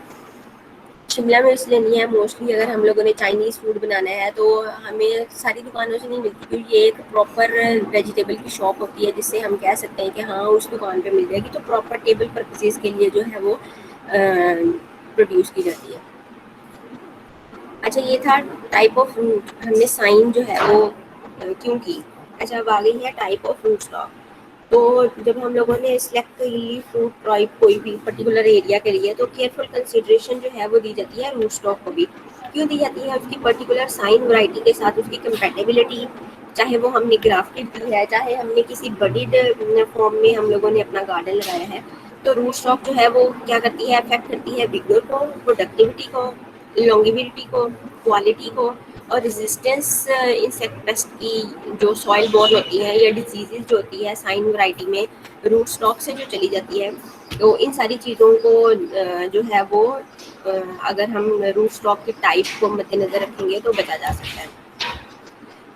B: شملہ مرچ لینی ہے موسٹلی اگر ہم لوگوں نے چائنیز فوڈ بنانا ہے تو ہمیں ساری دکانوں سے نہیں ملتی کیونکہ یہ ایک پراپر ویجیٹیبل کی شاپ ہوتی ہے جس سے ہم کہہ سکتے ہیں کہ ہاں اس دکان پہ مل جائے گی. تو پراپر ٹیبل پرپزز کے لیے جو ہے وہ پروڈیوس کی جاتی ہے. اچھا یہ تھا ٹائپ آف فروٹ ہم نے سائن جو ہے وہ کیوں کی. اچھا اب آ گئی ہے ٹائپ آف فروٹس کا. تو جب ہم لوگوں نے سلیکٹ فروٹ ٹائپ کوئی بھی پرٹیکولر ایریا کے لیے تو کیئرفل کنسیڈریشن جو ہے وہ دی جاتی ہے روٹ اسٹاک کو بھی. کیوں دی جاتی ہے اس کی پرٹیکولر سائن ورائٹی کے ساتھ اس کی کمپیٹیبلٹی چاہے وہ ہم نے گرافٹڈ کی ہے چاہے ہم نے کسی بڈیڈ فارم میں ہم لوگوں نے اپنا گارڈن لگایا ہے. تو روٹ اسٹاک جو ہے وہ کیا کرتی ہے افیکٹ کرتی ہے ویگور کو پروڈکٹیوٹی کو لانگیویٹی کو، کوالٹی کو، اور ریزسٹنس انسیکٹ پیسٹ کی جو سوائل بورن ہوتی ہیں یا ڈیزیزز جو ہوتی ہے سائن ورائٹی میں روٹ اسٹاک سے جو چلی جاتی ہے، تو ان ساری چیزوں کو جو ہے وہ اگر ہم روٹ اسٹاک کے ٹائپ کو مد نظر رکھیں گے تو بچا جا سکتا ہے.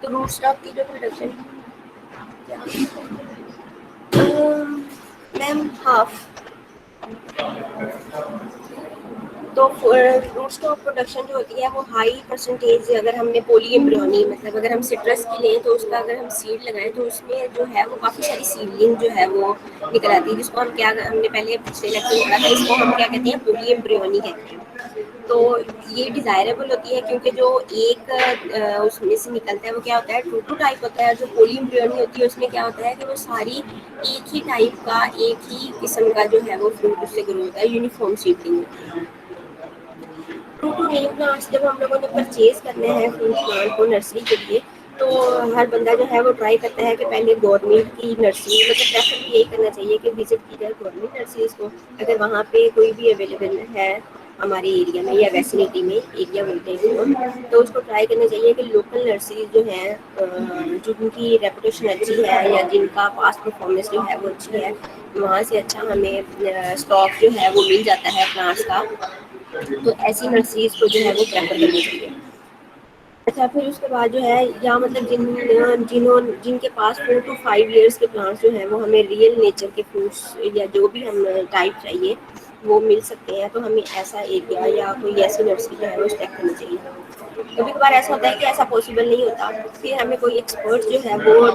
B: تو روٹ اسٹاک کی جو پروڈکشن میم ہاف. تو فروٹ اسٹاک پروڈکشن جو ہوتی ہے وہ ہائی پرسنٹیج اگر ہم نے پولی ایمبریونی مطلب اگر ہم سٹرس کی لیں تو اس کا اگر ہم سیڈ لگائیں تو اس میں جو ہے وہ کافی ساری سیڈلنگ جو ہے وہ نکل آتی ہے، جس کو ہم کیا ہم نے پہلے پچھلے لیکچر میں پڑھا تھا، اس کو ہم کیا کہتے ہیں پولی ایمبریونی کہتے ہیں. تو یہ ڈیزائربل ہوتی ہے کیونکہ جو ایک اس میں سے نکلتا ہے وہ کیا ہوتا ہے ٹو ٹائپ ہوتا ہے. جو پولی ایمبریونی ہوتی ہے اس میں کیا ہوتا ہے کہ وہ ساری ایک ہی ٹائپ کا ایک ہی قسم کا جو ہے وہ فروٹ اس سے گرو ہوتا ہے، یونیفارم سیڈلنگ ہوتی ہے. ٹرو ٹو نیو پلانٹس جب ہم لوگوں نے پرچیز کرنے ہیں فروٹ پلانٹ کو نرسری کے لیے، تو ہر بندہ جو ہے وہ ٹرائی کرتا ہے کہ پہلے گورنمنٹ کی نرسری مطلب پریفر یہی کرنا چاہیے کہ وزٹ کی جائے گورنمنٹ نرسریز کو، اگر وہاں پہ کوئی بھی اویلیبل ہے ہمارے ایریا میں یا ویسینٹی میں ایریا بولتے ہیں اس کو، تو اس کو ٹرائی کرنا چاہیے کہ لوکل نرسریز جو ہیں جن کی ریپوٹیشن اچھی ہے یا جن کا پاسٹ پرفارمنس جو ہے وہ اچھی ہے، وہاں سے اچھا ہمیں اسٹاک جو ہے وہ مل جاتا ہے پلانٹس کا. تو ایسی نرسریز کو جو ہے وہ پریفر کرنی چاہیے. اچھا پھر اس کے بعد جو ہے یا مطلب جن کے پاس 4 to 5 years کے پلانٹس جو ہیں وہ ہمیں ریئل نیچر کے فروٹس یا جو بھی ہم ٹائپ چاہیے وہ مل سکتے ہیں، تو ہمیں ایسا ایریا یا کوئی ایسی نرسری جو ہے وہ سلیکٹ کرنی چاہیے. کبھی کبھار ایسا ہوتا ہے کہ ایسا پاسبل نہیں ہوتا، پھر ہمیں کوئی ایکسپرٹ جو ہے وہ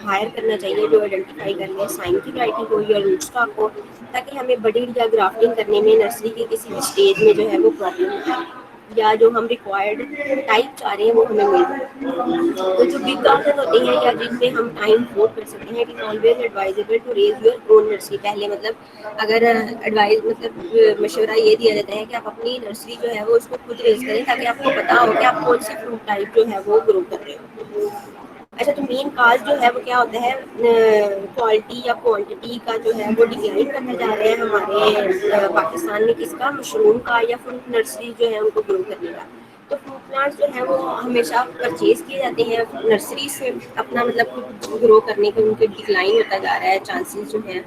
B: ہائر کرنا چاہیے جو آئیڈینٹیفائی کر لیں سائن کی ورائٹی کو یا روٹ اسٹاک کو، تاکہ ہمیں بڈنگ یا گرافٹنگ کرنے میں نرسری کے کسی بھی اسٹیج میں جو ہے وہ پرابلم نہ آئے یا جو ہم ریکوائرڈ ٹائپ چاہ رہے ہیں وہ ہمیں مل جائے. تو جو بگ گارڈن ہوتے ہیں یا جن میں ہم ٹائم افورڈ کر سکتے ہیں، it is always advisable to raise your own nursery. پہلے مطلب اگر ایڈوائز مطلب مشورہ یہ دیا جاتا ہے کہ آپ اپنی نرسری جو ہے وہ اس کو خود ریز کریں تاکہ آپ کو پتا ہو کہ آپ کون سی فروٹ ٹائپ جو ہے وہ گرو کر رہے ہو. اچھا تو مین کاز جو ہے وہ کیا ہوتا ہے کوالٹی یا کوانٹٹی کا جو ہے وہ ڈکلائن کرنے جا رہے ہیں ہمارے پاکستان میں، کس کا مشروم کا یا فروٹ نرسری جو ہے ان کو گرو کرنے کا. تو فروٹ پلانٹس جو ہیں وہ ہمیشہ پرچیز کیے جاتے ہیں نرسری سے، اپنا مطلب گرو کرنے کے ان کے ڈکلائن ہوتا جا رہا ہے چانسز جو ہیں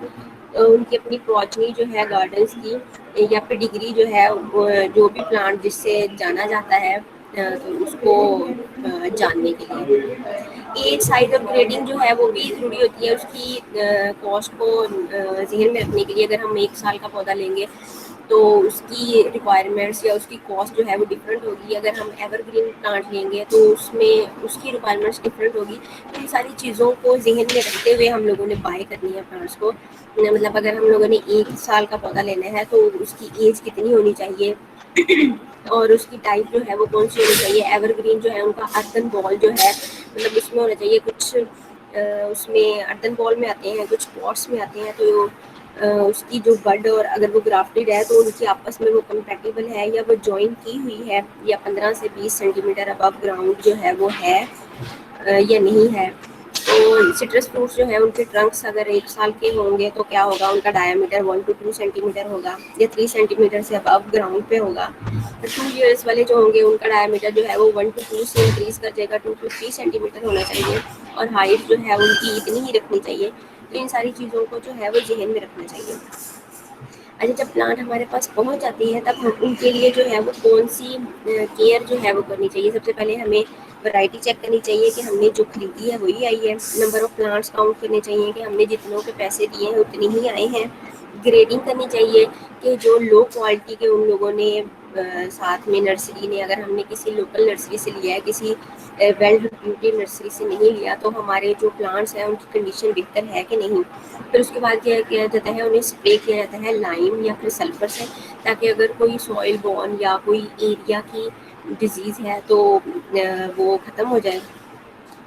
B: ان کی اپنی پروچنی جو ہے گارڈنس کی یا پھر ڈگری جو ہے جو بھی پلانٹ جس سے جانا جاتا ہے تو اس کو جاننے کے لیے. ایج سائز اور گریڈنگ جو ہے وہ بھی ضروری ہوتی ہے اس کی کاسٹ کو ذہن میں رکھنے کے لیے. اگر ہم 1 سال کا پودا لیں گے تو اس کی ریکوائرمنٹس یا اس کی کاسٹ جو ہے وہ ڈفرینٹ ہوگی. اگر ہم ایور گرین پلانٹ لیں گے تو اس میں اس کی ریکوائرمنٹس ڈفرینٹ ہوگی. تو ان ساری چیزوں کو ذہن میں رکھتے ہوئے ہم لوگوں نے بائی کرنی ہے پلانٹس کو. مطلب اگر ہم لوگوں نے 1 سال کا پودا لینا ہے تو اس کی ایج کتنی ہونی چاہیے اور اس کی ٹائپ جو ہے وہ کون سی ہونی چاہیے. ایور گرین جو ہے ان کا ارتھن بال جو ہے مطلب اس میں ہونا چاہیے کچھ اس میں ارتھن بال میں آتے ہیں کچھ پاٹس میں آتے ہیں، تو اس کی جو بڈ اور اگر وہ گرافٹیڈ ہے تو ان کی آپس میں وہ کمپیٹیبل ہے یا وہ جوائن کی ہوئی ہے یا 15 سے 20 سینٹی میٹر ابو گراؤنڈ جو ہے وہ ہے یا نہیں ہے. تو سٹرس فروٹس جو ہے ان کے ٹرنکس اگر 1 سال کے ہوں گے تو کیا ہوگا، ان کا dia metre 1 to 2 centi metre ہوگا یا 3 سینٹی میٹر سے ابو گراؤنڈ پہ ہوگا. 2 years والے جو ہوں گے ان کا ڈایا میٹر جو ہے وہ 1 to 2 سے انکریز کر جائے گا، 2 to 3 سینٹی میٹر ہونا چاہیے اور ہائٹ جو ہے ان کی اتنی ہی رکھنی چاہیے. تو ان ساری چیزوں کو جو ہے وہ ذہن میں رکھنا چاہیے. اچھا جب پلانٹ ہمارے پاس پہنچ جاتی ہے تب ہم ان کے لیے جو ہے وہ کون سی کیئر جو ہے وہ کرنی چاہیے. سب سے پہلے ہمیں ورائٹی چیک کرنی چاہیے کہ ہم نے جو خریدی ہے وہی آئی ہے. نمبر آف پلانٹس کاؤنٹ کرنے چاہیے کہ ہم نے جتنوں کے پیسے دیے ہیں اتنے ہی آئے ہیں. گریڈنگ کرنی چاہیے کہ جو لو کوالٹی کے ان لوگوں نے ساتھ میں نرسری نے اگر ہم نے کسی لوکل نرسری سے لیا ہے کسی ویل ریپیوٹیڈ نرسری سے نہیں لیا تو ہمارے جو پلانٹس ہیں ان کی کنڈیشن بہتر ہے کہ نہیں. پھر اس کے بعد کیا کیا جاتا ہے انہیں اسپرے کیا جاتا ہے لائم یا پھر سلفر سے، تاکہ اگر کوئی سوائل بورن یا کوئی ایریا کی ڈیزیز ہے تو وہ ختم ہو جائے.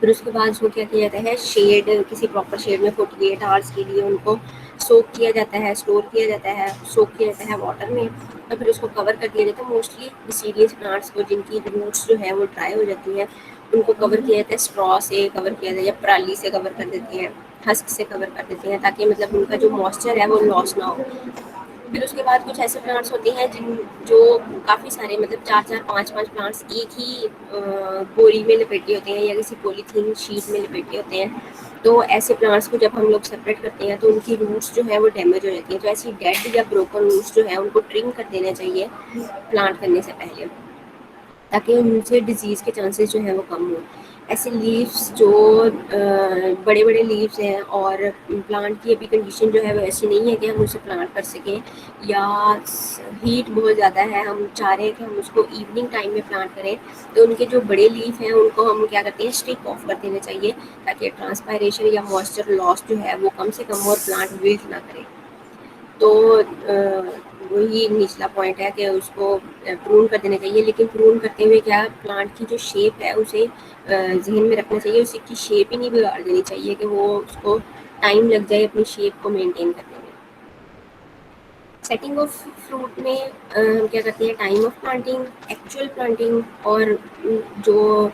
B: پھر اس کے بعد اس کو کیا کیا جاتا ہے شیڈ کسی پراپر شیڈ میں 48 hours کے لیے ان کو سوک کیا جاتا ہے، اسٹور کیا جاتا ہے، سوک کیا جاتا ہے واٹر میں اور پھر اس کو کور کر دیا جاتا ہے. موسٹلی سیریس پلانٹس کو جن کی روٹس جو ہے وہ ڈرائی ہو جاتی ہیں ان کو کور کیا جاتا ہے، اسٹرا سے کور کیا جاتا ہے یا پرالی سے کور کر دیتی ہیں، ہسک سے کور کر دیتے ہیں تاکہ مطلب ان کا جو موئسچر ہے وہ لاس نہ ہو. پھر اس کے بعد کچھ ایسے پلانٹس ہوتے ہیں جو کافی سارے مطلب 4 4 5 5 پلانٹس ایک ہی بوری میں لپیٹے ہوتے ہیں یا کسی پولیتھین شیٹ میں لپیٹے ہوتے ہیں. تو ایسے پلانٹس کو جب ہم لوگ سپریٹ کرتے ہیں تو ان کی روٹس جو ہے وہ ڈیمیج ہو جاتی ہیں. تو ایسی ڈیڈ یا بروکن روٹس جو ہے ان کو ٹرم کر دینا چاہیے پلانٹ کرنے سے پہلے, تاکہ ان سے ڈیزیز کے چانسز جو ہیں وہ کم ہوں. ایسے لیوس جو بڑے بڑے لیوس ہیں اور پلانٹ کی ابھی کنڈیشن جو ہے وہ ایسی نہیں ہے کہ ہم اسے پلانٹ کر سکیں, یا ہیٹ بہت زیادہ ہے, ہم چاہ رہے ہیں کہ ہم اس کو ایوننگ ٹائم میں پلانٹ کریں, تو ان کے جو بڑے لیف ہیں ان کو ہم کیا کرتے ہیں اسٹرک آف کر دینا چاہیے, تاکہ ٹرانسپائریشن یا موئسچر لاس جو ہے وہ کم سے کم ہو اور پلانٹ ویلٹ نہ کرے. تو وہی نچلا پوائنٹ ہے کہ اس کو پرون کر دینا چاہیے, لیکن پرون کرتے ہوئے کیا پلانٹ کی جو شیپ ہے اسے ذہن میں رکھنا چاہیے. اس کی شیپ ہی نہیں بگاڑ دینی چاہیے کہ وہ اس کو ٹائم لگ جائے اپنی شیپ کو مینٹین کرنے میں. سیٹنگ آف فروٹ میں ہم کیا کرتے ہیں time of planting, actual planting اور جو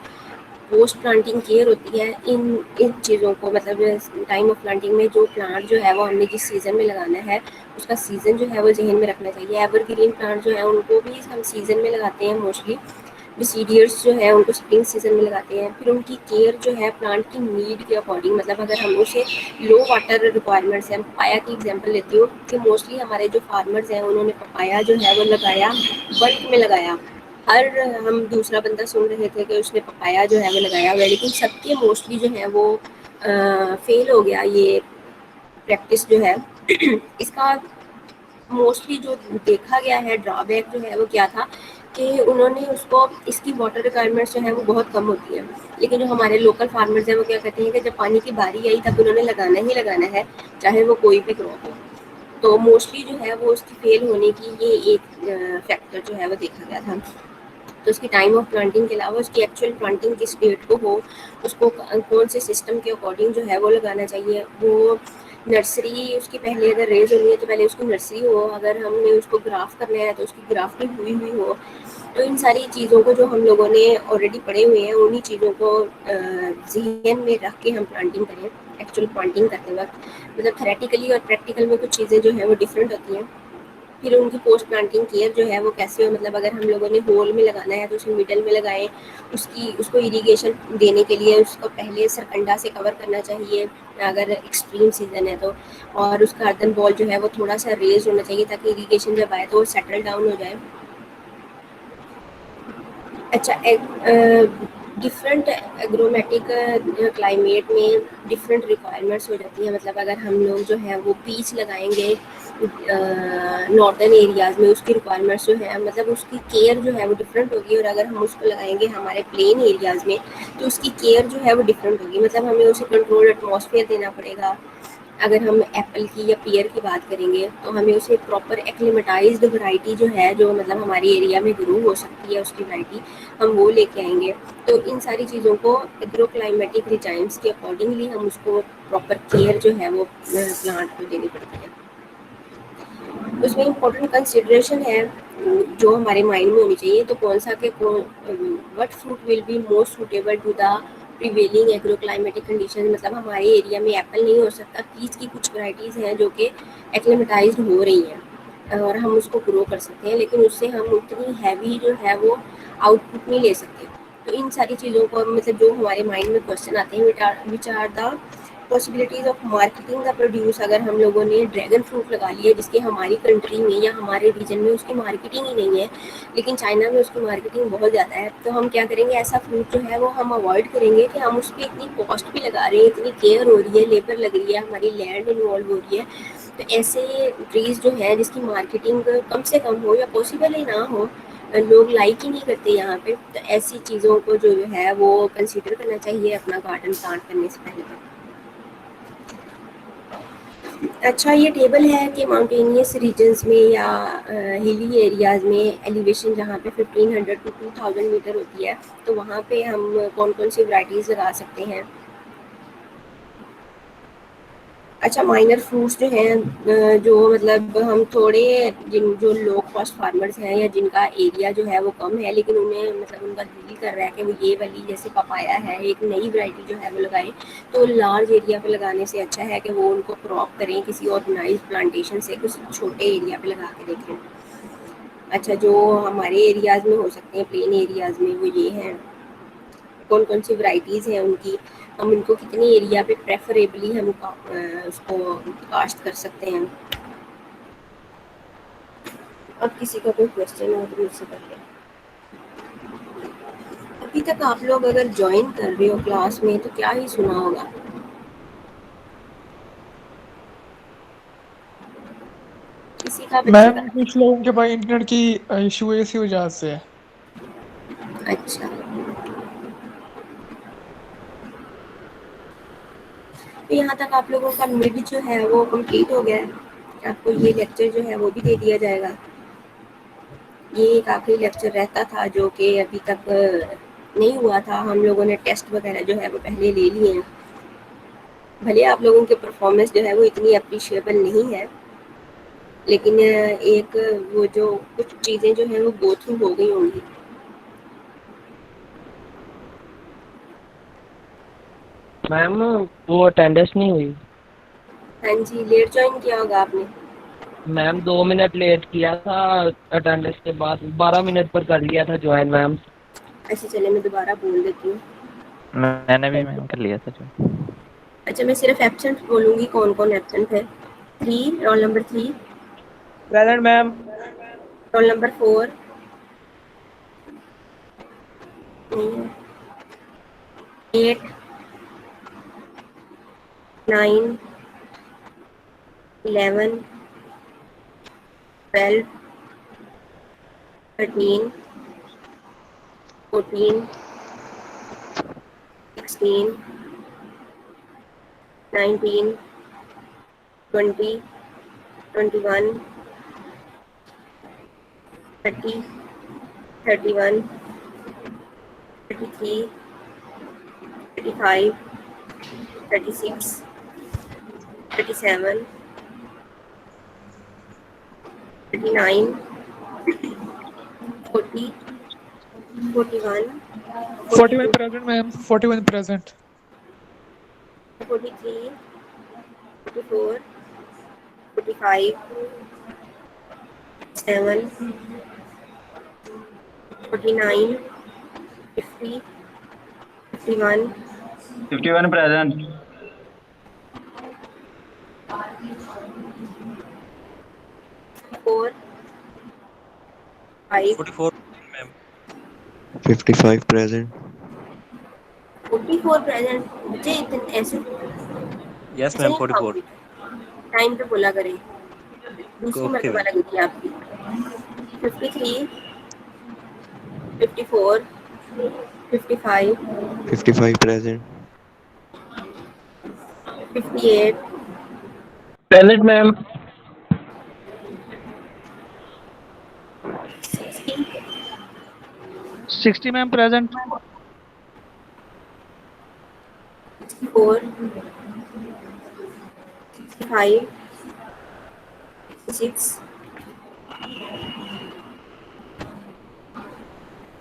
B: پوسٹ پلانٹنگ کیئر ہوتی ہے, ان چیزوں کو مطلب ٹائم آف پلانٹنگ میں جو پلانٹ جو ہے وہ ہم نے جس سیزن میں لگانا ہے اس کا سیزن جو ہے وہ ذہن میں رکھنا چاہیے. ایور گرین پلانٹ جو ہے ان کو بھی ہم سیزن میں لگاتے ہیں موسٹلی. ڈیسیڈیئرس جو ہے ان کو اسپرنگ سیزن میں لگاتے ہیں. پھر ان کی کیئر جو ہے پلانٹ کی نیڈ کے اکارڈنگ, مطلب اگر ہم اسے لو واٹر ریکوائرمنٹس ہیں, پپایا کی ایگزامپل لیتی ہوں کہ موسٹلی ہمارے جو فارمرز ہیں انہوں نے پپایا جو ہے وہ لگایا بلک میں لگایا. ہر ہم دوسرا بندہ سن رہے تھے کہ اس نے پپایا جو ہے وہ لگایا ہوا ہے, لیکن سب کے موسٹلی جو ہے وہ فیل ہو گیا یہ پریکٹس جو ہے. اس کا موسٹلی جو دیکھا گیا ہے ڈرا بیک جو ہے وہ کیا تھا کہ انہوں نے اس کی واٹر ریکوائرمنٹس جو ہے وہ بہت کم ہوتی ہیں, لیکن جو ہمارے لوکل فارمرز ہیں وہ کیا کہتے ہیں کہ جب پانی کی باری آئی تب انہوں نے لگانا ہی لگانا ہے چاہے وہ کوئی بھی کراپ ہو. تو موسٹلی جو ہے وہ اس کی فیل ہونے کی یہ ایک فیکٹر جو ہے وہ دیکھا گیا تھا. تو اس کی ٹائم آف پلانٹنگ کے علاوہ اس کی ایکچوئل پلانٹنگ کس ڈیٹ کو ہو, اس کو کون سے سسٹم کے اکارڈنگ جو ہے وہ لگانا چاہیے. وہ نرسری اس کی پہلے اگر ریز ہونی ہے تو پہلے اس کی نرسری ہو, اگر ہم نے اس کو گرافٹ کرنا ہے تو اس کی گرافٹنگ ہوئی ہوئی ہو. تو ان ساری چیزوں کو جو ہم لوگوں نے آلریڈی پڑھے ہوئے ہیں انہیں چیزوں کو ذہن میں رکھ کے ہم پلانٹنگ کریں. ایکچوئل پلانٹنگ کرتے وقت مطلب تھیوریٹیکلی اور پریکٹیکل میں کچھ چیزیں جو ہیں وہ ڈفرینٹ ہوتی ہیں. پھر ان کی پوسٹ پلانٹنگ کیئر جو ہے وہ کیسے ہو, مطلب اگر ہم لوگوں نے ہول میں لگانا ہے تو اسے مڈل میں لگائیں, اس کو اریگیشن دینے کے لیے اس کو پہلے سرکنڈا سے کور کرنا چاہیے اگر ایکسٹریم سیزن ہے تو, اور اس کا ارتھن بال جو ہے وہ تھوڑا سا ریز ہونا چاہیے تاکہ اریگیشن جب آئے تو وہ سیٹل ڈاؤن ہو جائے. اچھا, ڈفرینٹ ایگرومیٹک کلائمیٹ میں ڈفرینٹ ریکوائرمنٹس ہو جاتی ہیں. مطلب اگر ہم لوگ جو ہے وہ پیچ لگائیں گے ناردرن ایریاز میں, اس کی ریکوائرمنٹس جو ہے مطلب اس کی کیئر جو ہے وہ ڈفرینٹ ہوگی, اور اگر ہم اس کو لگائیں گے ہمارے پلین ایریاز میں تو اس کی کیئر جو ہے وہ ڈفرینٹ ہوگی. مطلب ہمیں اسے کنٹرول ایٹماسفیئر دینا پڑے گا. اگر ہم ایپل کی یا پیئر کی بات کریں گے تو ہمیں اسے پراپر ایکلیمیٹائزڈ ورائٹی جو ہے جو مطلب ہماری ایریا میں گرو ہو سکتی ہے اس کی ورائٹی ہم وہ لے کے آئیں گے. تو ان ساری چیزوں کو ایگرو کلائمیٹک ریجائمس کے اکارڈنگلی ہم اس کو پراپر کیئر جو ہے وہ پلانٹ کو دینی پڑتی ہے. اس میں امپورٹنٹ کنسیڈریشن ہے جو ہمارے مائنڈ میں ہونی چاہیے. تو کون سا کہ what fruit will be most suitable to the prevailing agro climatic condition. مطلب ہمارے ایریا میں ایپل نہیں ہو سکتا, پیچ کی کچھ ورائٹیز ہیں جو کہ ایکلیمیٹائزڈ ہو رہی ہیں اور ہم اس کو گرو کر سکتے ہیں, لیکن اس سے ہم اتنی ہیوی جو ہے وہ آؤٹ پٹ نہیں لے سکتے. تو ان ساری چیزوں کو مطلب جو ہمارے مائنڈ میں کوشچن آتے ہیں which are the possibilities of marketing the produce. اگر ہم لوگوں نے ڈریگن فروٹ لگا لی ہے جس کی ہماری کنٹری میں یا ہمارے ریجن میں اس کی مارکیٹنگ ہی نہیں ہے, لیکن چائنا میں اس کی مارکیٹنگ بہت زیادہ ہے, تو ہم کیا کریں گے ایسا فروٹ جو ہے وہ ہم اوائڈ کریں گے کہ ہم اس پہ اتنی کاسٹ بھی لگا رہے ہیں, اتنی کیئر ہو رہی ہے, لیبر لگ رہی ہے, ہماری لینڈ انوالو ہو رہی ہے. تو ایسے ٹریز جو ہے جس کی مارکیٹنگ کم سے کم ہو یا پاسبل ہی نہ ہو, لوگ لائک ہی نہیں کرتے یہاں پہ, تو ایسی چیزوں کو جو ہے وہ کنسیڈر کرنا چاہیے اپنا گارڈن پلانٹ کرنے سے پہلے. اچھا, یہ ٹیبل ہے کہ ماؤنٹینیس ریجنس میں یا ہلی ایریاز میں ایلیویشن جہاں پہ 1500 ٹو 2000 میٹر ہوتی ہے تو وہاں پہ ہم کون کون سی ورائٹیز لگا سکتے ہیں. اچھا مائنر فروٹس جو ہیں جو مطلب ہم تھوڑے جو لو کاسٹ فارمرز ہیں یا جن کا ایریا جو ہے وہ کم ہے لیکن انہیں مطلب ان کا دل کر رہا ہے کہ وہ یہ والی جیسے پپایا ہے ایک نئی ورائٹی جو ہے وہ لگائیں، تو لارج ایریا پہ لگانے سے اچھا ہے کہ وہ ان کو کراپ کریں کسی آرگنائز پلانٹیشن سے کچھ چھوٹے ایریا پہ لگا کے دیکھیں۔ اچھا جو ہمارے ایریاز میں ہو سکتے ہیں پلین ایریاز میں وہ یہ ہیں، کون کون سی ورائٹیز ہیں ان کی، ہم ان کو کتنی ایریا پہ پریفریبلی ہم اس کو کاشت کر سکتے ہیں۔ اب کسی کا کوئی کوشچن ہو تو مجھ سے کر لیں۔ ابھی تک آپ لوگ اگر جوائن کر رہے ہو کلاس میں تو کیا ہی سنا ہوگا؟ کسی کا بچے
A: میم
B: کا؟
A: کچھ لوگوں کے پاس انٹرنیٹ کی ایشو اسی وجہ سے ہے۔
B: اچھا تو یہاں تک آپ لوگوں کا مڈ جو ہے وہ کمپلیٹ ہو گیا ہے، آپ کو یہ لیکچر جو ہے وہ بھی دے دیا جائے گا۔ یہ ایک آخری لیکچر رہتا تھا جو کہ ابھی تک نہیں ہوا تھا، ہم لوگوں نے ٹیسٹ وغیرہ جو ہے وہ پہلے لے لیے ہیں، بھلے آپ لوگوں کی پرفارمنس جو ہے وہ اتنی اپریشیبل نہیں ہے لیکن ایک وہ جو کچھ چیزیں جو ہیں وہ گو تھرو ہو گئی ہوں گی۔
C: میم وہ اٹینڈنس نہیں ہوئی۔
B: ہاں جی لیٹ جوائن کیا ہوگا آپ نے؟
C: میم 2 منٹ لیٹ کیا تھا، اٹینڈنس کے بعد 12 منٹ پر کر لیا تھا جوائن میم۔
B: اچھا چلے میں دوبارہ بول دیتی ہوں۔
D: میں نے بھی میم کر لیا تھا جو۔
B: اچھا میں صرف ایبسنٹ بولوں گی کون کون ایبسنٹ ہے۔ 3 رول نمبر 3،
C: پریزنٹ میم۔
B: رول نمبر 4 نہیں ہے، 8 9 11 12 13 14 16 19 20 21 30 31 33 35 36 37 39 40 41
A: 41
B: 42
A: پریزنٹ میم، 41 present.
B: 43 44 45 7 49 50 51
E: 51 present.
B: 4 5
F: 44 ma'am.
D: 55 present.
B: 44 present مجھے ایسے
F: Yes,
B: ایسے
F: ma'am.
B: نہیں
F: 44.
B: کھاؤں گی، ٹائم پہ بولا کریں، دوسری
F: Okay,
B: مرتبہ
F: ma'am.
B: لگی تھی آپ کی۔ 53 54 55
D: 55 present.
B: 58
C: پریزنٹ میم۔
B: 60
A: 60 میم پریزنٹ۔
B: 64 65 66